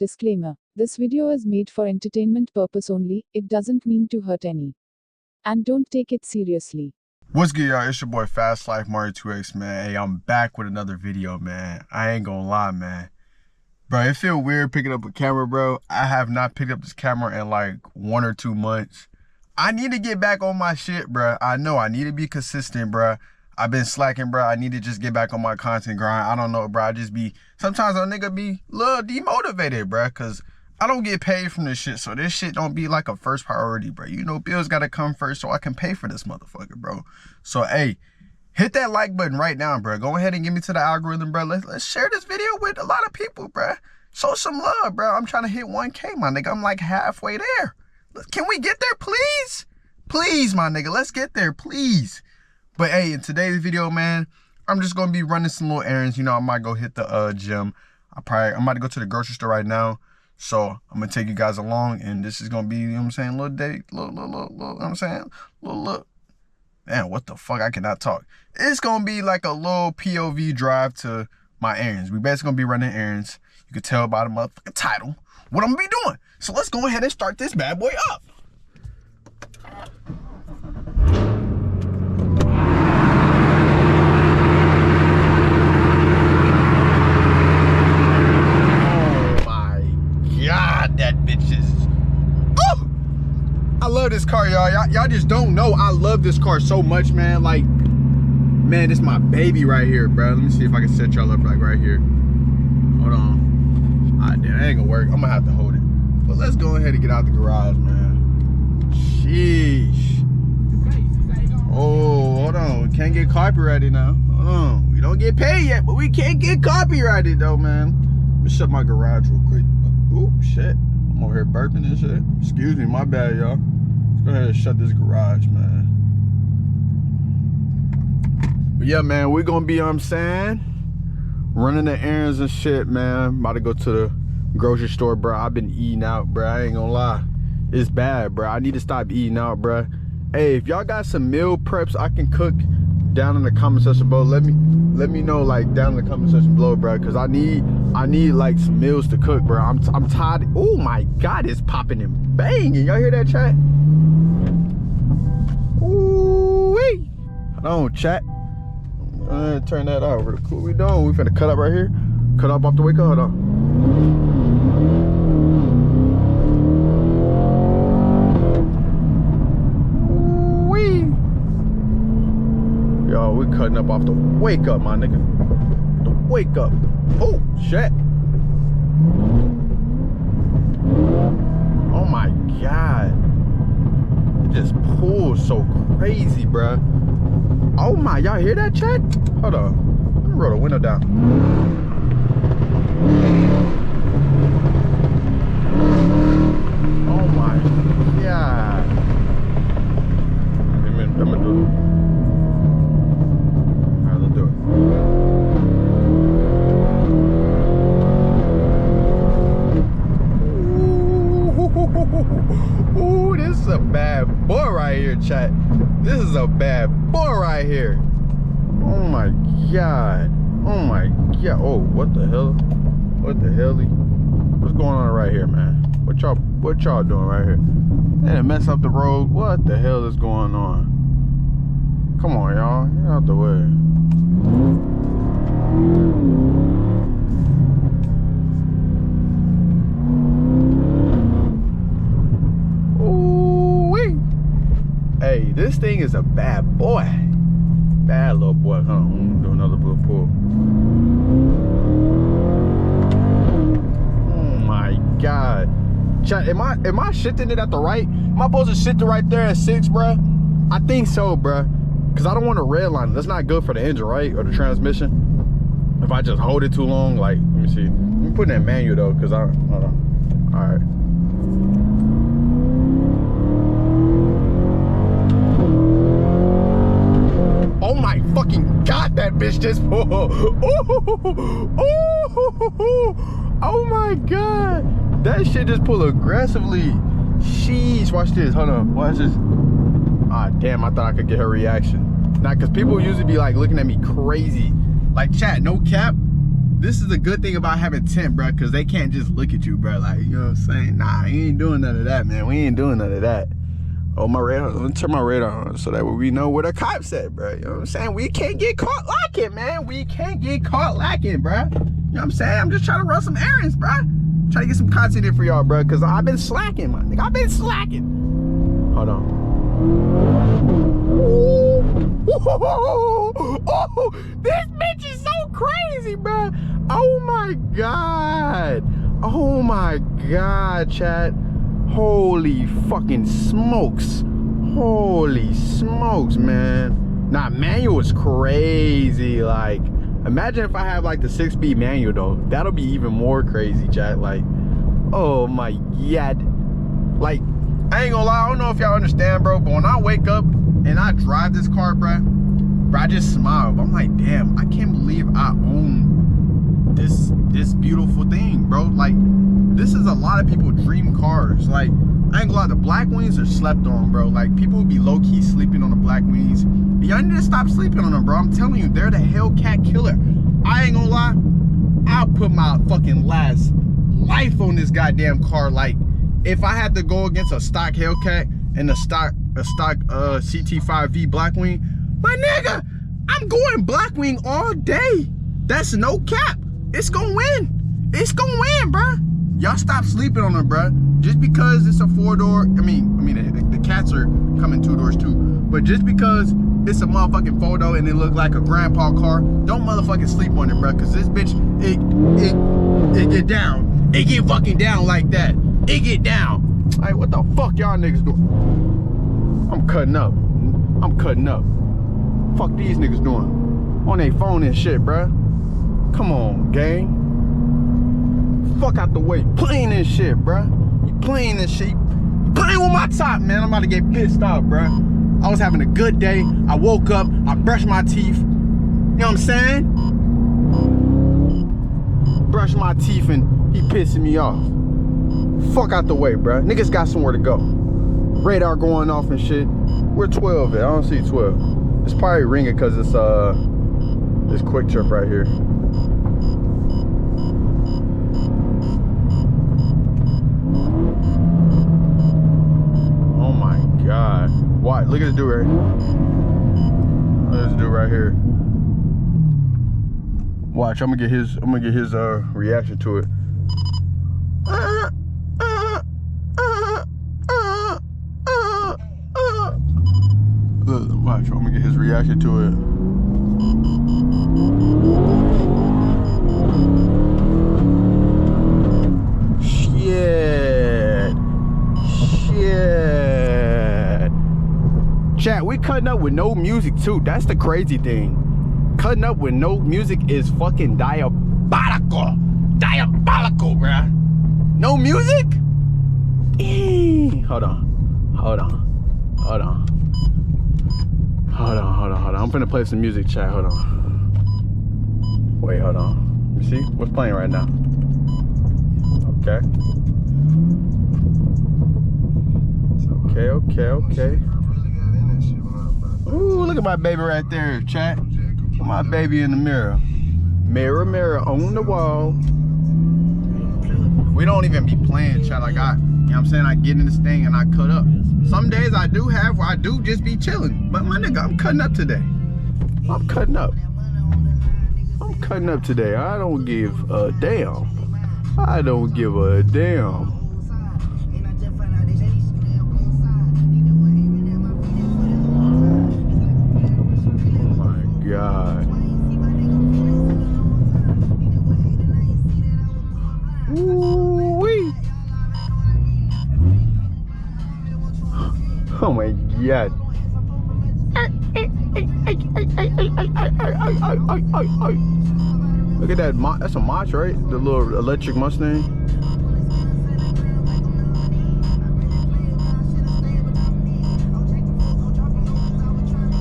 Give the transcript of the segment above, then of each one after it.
Disclaimer. This video is made for entertainment purpose only, it doesn't mean to hurt any. And don't take it seriously. What's good, y'all? It's your boy Fast Life Mario 2X, man. Hey, I'm back with another video, man. I ain't gonna lie, man. Bro, it feel weird picking up a camera, bro. I have not picked up this camera in like 1 or 2 months. I need to get back on my shit, bro. I know I need to be consistent, bro. I've been slacking, bro. I need to just get back on my content grind. I don't know, bro. I just be, sometimes a nigga be a little demotivated, bro, because I don't get paid from this shit, so this shit don't be like a first priority, bro. You know, bills gotta come first so I can pay for this motherfucker, bro. So, hey, hit that like button right now, bro. Go ahead and get me to the algorithm, bro. Let's share this video with a lot of people, bro. Show some love, bro. I'm trying to hit 1K, my nigga. I'm like halfway there. Can we get there, please? Please, my nigga. Let's get there, please. But, hey, in today's video, man, I'm just gonna be running some little errands. You know, I might go hit the gym. I'm about to go to the grocery store right now. So I'm gonna take you guys along, and this is gonna be, you know what I'm saying, little day, little, you know what I'm saying, little. Man, what the fuck? I cannot talk. It's gonna be like a little POV drive to my errands. We basically gonna be running errands. You can tell by the motherfucking title what I'm gonna be doing. So let's go ahead and start this bad boy up. I love this car, y'all. Y'all just don't know. I love this car so much, man. Like, man, this is my baby right here, bro. Let me see if I can set y'all up like right here. Hold on. All right, damn, that ain't gonna work. I'm gonna have to hold it. But let's go ahead and get out the garage, man. Sheesh. Oh, hold on. We can't get copyrighted now. Hold on. We don't get paid yet, but we can't get copyrighted though, man. Let me shut my garage real quick. Oop, shit. I'm over here burping and shit. Excuse me, my bad, y'all. Let's go ahead and shut this garage, man. But yeah, man, we're gonna be, you know what I'm saying, running the errands and shit, man. About to go to the grocery store, bro. I've been eating out, bro. I ain't gonna lie. It's bad, bro. I need to stop eating out, bro. Hey, if y'all got some meal preps I can cook down in the comment section below, let me know, like, down in the comment section below, bro, because I need like some meals to cook, bro. I'm tired. Oh my god, it's popping and banging. Y'all hear that, chat? Ooh wee. Hold on, chat. Turn that off real cool. We doing? We finna cut up right here. Cut up off the wake up. Hold on. Yo, we cutting up off the wake up, my nigga. The wake up. Oh, shit. Oh my god. It just pulls so crazy, bruh. Oh my, y'all hear that, chat? Hold on. Let me roll the window down. Oh my god. I'm gonna do it. Ooh, this is a bad boy right here, chat. This is a bad boy right here. Oh my god. Oh my god. Oh, what the hell? What the hell? What's going on right here, man? What y'all doing right here? Man, mess up the road. What the hell is going on? Come on, y'all. Get out the way. Hey, this thing is a bad boy. Bad little boy. Huh? I'm gonna do another little pull. Oh my god. Chat, am I shifting it at the right? Am I supposed to shift it right there at 6, bruh? I think so, bruh. Cause I don't want to redline it. That's not good for the engine, right? Or the transmission. If I just hold it too long, like, let me see. Let me put it in manual though, cause hold on. Alright. Oh my fucking god, that bitch just pulled. Oh my god. That shit just pulled aggressively. Sheesh, watch this. Hold on. Watch this. Ah, damn, I thought I could get her reaction. Nah, because people usually be like looking at me crazy. Like, chat, no cap. this is the good thing about having tint, bro, because they can't just look at you, bro. Like, you know what I'm saying? Nah, you ain't doing none of that, man. We ain't doing none of that. Oh, my radar. Let me turn my radar on so that we know where the cops at, bro. You know what I'm saying? We can't get caught lacking, man. We can't get caught lacking, bro. You know what I'm saying? I'm just trying to run some errands, bro. Trying to get some content in for y'all, bro, because I've been slacking, my nigga. I've been slacking. Hold on. Oh, this bitch is so crazy, bro. Oh my god. Oh my god, chat. Holy fucking smokes. Holy smokes, man. Nah, manual is crazy. Like, imagine if I have like the 6-speed manual though. That'll be even more crazy, chat. Like, oh my god. Like, I ain't gonna lie, I don't know if y'all understand, bro, but when I wake up and I drive this car, bro, I just smile. I'm like, damn, I can't believe I own this beautiful thing, bro. Like, this is a lot of people dream cars. Like, I ain't gonna lie, the Blackwings are slept on, bro. Like, people would be low-key sleeping on the Blackwings. Y'all need to stop sleeping on them, bro. I'm telling you, they're the Hellcat killer. I ain't gonna lie, I'll put my fucking last life on this goddamn car. Like, if I had to go against a stock Hellcat and a stock CT5-V Blackwing, my nigga, I'm going Blackwing all day. That's no cap. It's gonna win. It's gonna win, bro. Y'all stop sleeping on them, bro. Just because it's a 4-door, I mean, the cats are coming 2 doors too. But just because it's a motherfucking 4-door and it look like a grandpa car, don't motherfucking sleep on it, bro. Cause this bitch, it get down. It get fucking down like that. It get down. Like, what the fuck y'all niggas doing? I'm cutting up. I'm cutting up. Fuck these niggas doing on their phone and shit, bruh. Come on, gang. Fuck out the way. Playing this shit, bruh. You playing this shit. You playing with my top, man. I'm about to get pissed off, bruh. I was having a good day. I woke up. I brushed my teeth. You know what I'm saying? Brush my teeth and he pissing me off. Fuck out the way, bruh. Niggas got somewhere to go. Radar going off and shit. Where 12 at? I don't see 12. It's probably ringing because it's this quick trip right here. Oh my god. Why? Look at this dude right here. Look at this dude right here. Watch, I'm gonna get his reaction to it. Watch, I'm gonna get his reaction to it. Shit. Chat, we cutting up with no music too. That's the crazy thing. Cutting up with no music is fucking diabolical. Diabolical, bruh. No music? Dang. Hold on. I'm finna play some music, chat. Hold on. Wait, hold on. Let me see. What's playing right now? Okay. Okay. Ooh, look at my baby right there, chat. My baby in the mirror. Mirror on the wall. We don't even be playing, chat. Like, you know what I'm saying? I get in this thing and I cut up. Some days I do have where I do just be chilling. But my nigga, I'm cutting up today. I'm cutting up today. I don't give a damn. I don't give a damn. Oh my god. Ooh-wee. Oh my god. Look at that. That's a Mach, right? The little electric Mustang.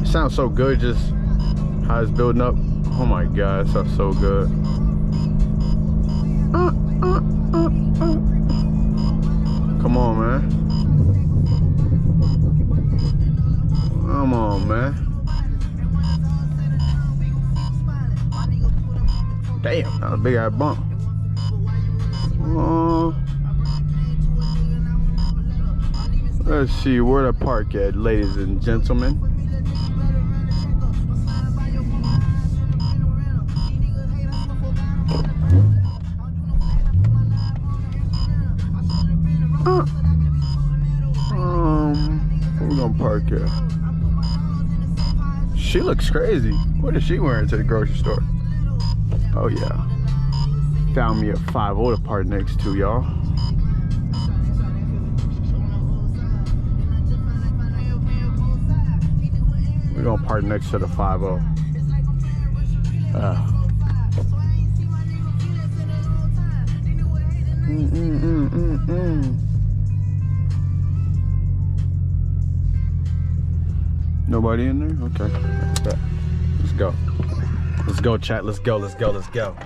It sounds so good, just how it's building up. Oh my god, it sounds so good. Come on, man. Come on, man. Damn, Not a big ass bump. Let's see where the park at, ladies and gentlemen. Where we gonna park here? She looks crazy. What is she wearing to the grocery store? Oh yeah. Found me a 5-0 to park next to, y'all. We're gonna park next to the 5-0. Nobody in there? Okay. Let's go. Let's go, chat. Let's go. Let's go. Let's go.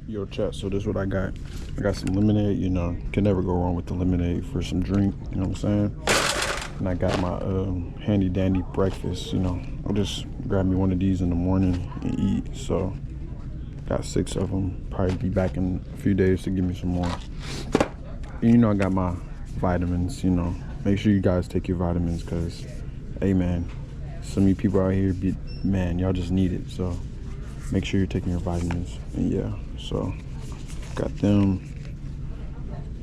Yo, chat. So this is what I got. I got some lemonade. You know, can never go wrong with the lemonade for some drink. You know what I'm saying? And I got my handy dandy breakfast. You know, I'll just grab me one of these in the morning and eat. So got 6 of them. Probably be back in a few days to give me some more. And you know, I got my vitamins. You know, make sure you guys take your vitamins, because hey man, some of you people out here man, y'all just need it. So make sure you're taking your vitamins. And yeah, so got them.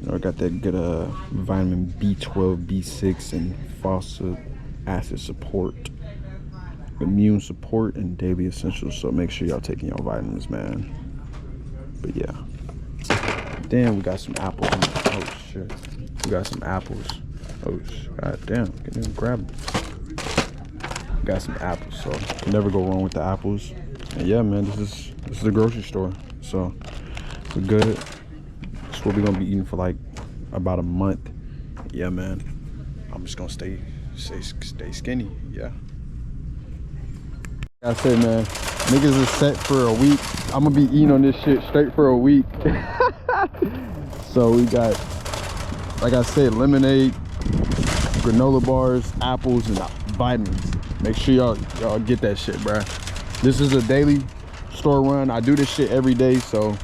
You know, I got that good vitamin B12, B6, and phosphoric acid support, immune support, and daily essentials. So make sure y'all taking your vitamins, man. But yeah, damn, we got some apples. Oh shit, we got some apples. Oh god damn, can even grab them. Got some apples, so can never go wrong with the apples. And yeah man, this is a grocery store, so we're good. It's what we're gonna be eating for like about a month. Yeah man, I'm just gonna stay skinny. Yeah, I say man, niggas is set for a week. I'm gonna be eating on this shit straight for a week. So we got, like I said, lemonade, granola bars, apples, and vitamins. Make sure y'all get that shit, bruh. This is a daily store run. I do this shit every day, so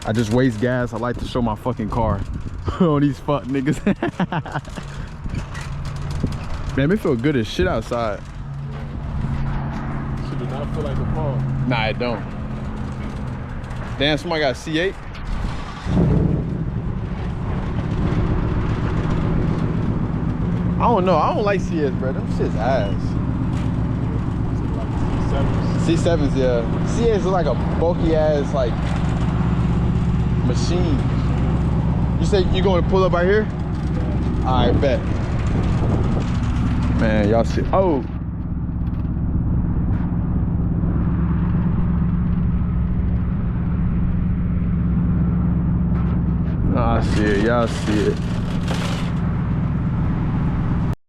I just waste gas. I like to show my fucking car on these fuck niggas. Man, it feel good as shit outside. Shit do not feel like the fall. Nah, it don't. Damn, somebody got C8. I don't know. I don't like CS, bro. Them shit's ass. C7s, yeah. C8s look like a bulky ass like machine. You say you going to pull up right here? Yeah. All right, bet. Man, y'all see? Oh. I see it. Y'all see it.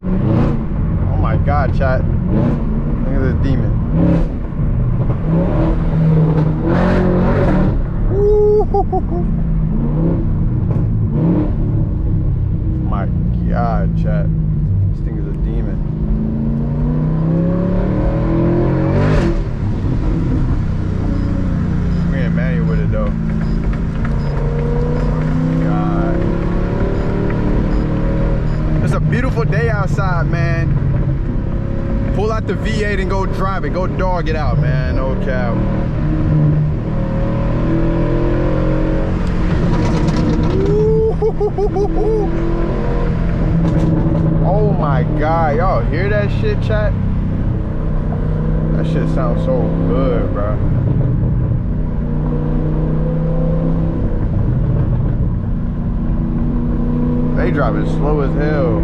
Oh my God, chat. Look at this demon. My God, chat. This thing is a demon. We ain't manual with it though. God. It's a beautiful day outside, man. Pull out the V8 and go drive it. Go dog it out, man. No cap. Oh my God, y'all hear that shit, chat? That shit sounds so good, bro. They driving slow as hell.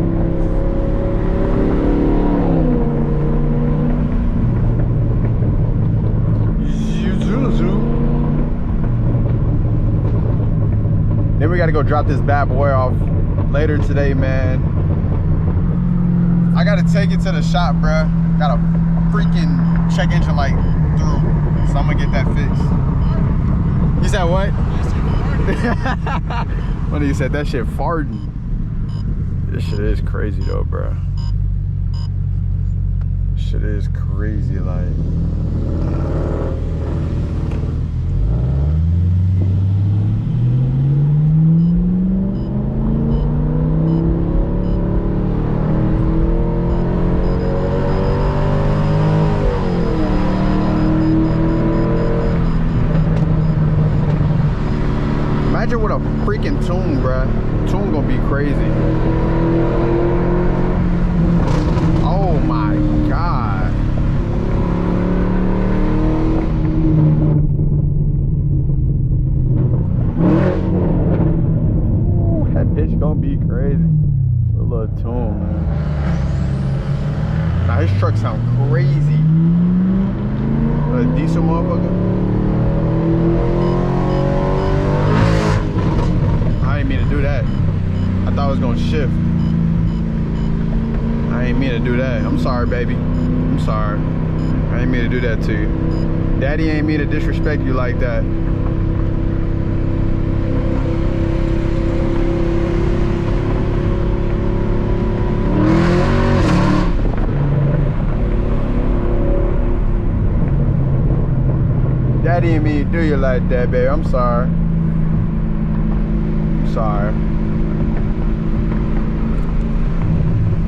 Then we gotta go drop this bad boy off later today, man. I gotta take it to the shop, bruh. Got a freaking check engine light through, so I'm gonna get that fixed. You said what? What you said? That shit farting. This shit is crazy though, bruh. Shit is crazy, like. freaking tune, bruh. Tune gonna be crazy. Oh my God. Ooh, that bitch gonna be crazy. A little tune, man. Now his truck sound crazy. A diesel motherfucker. I didn't mean to do that. I thought it was gonna shift. I ain't mean to do that. I'm sorry, baby. I'm sorry. I ain't mean to do that to you. Daddy ain't mean to disrespect you like that. Daddy ain't mean to do you like that, baby. I'm sorry. I'm sorry.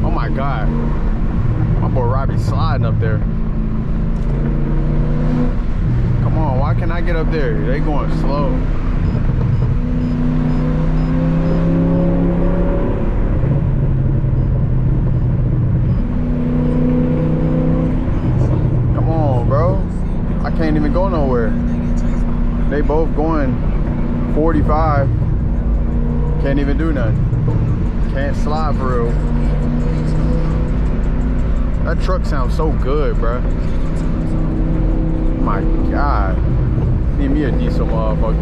Oh my God. My boy Robbie sliding up there. Come on, why can't I get up there? They going slow. Come on, bro. I can't even go nowhere. They both going 45. Can't even do nothing. Can't slide for real. That truck sounds so good, bro. My God. Need me a diesel motherfucker.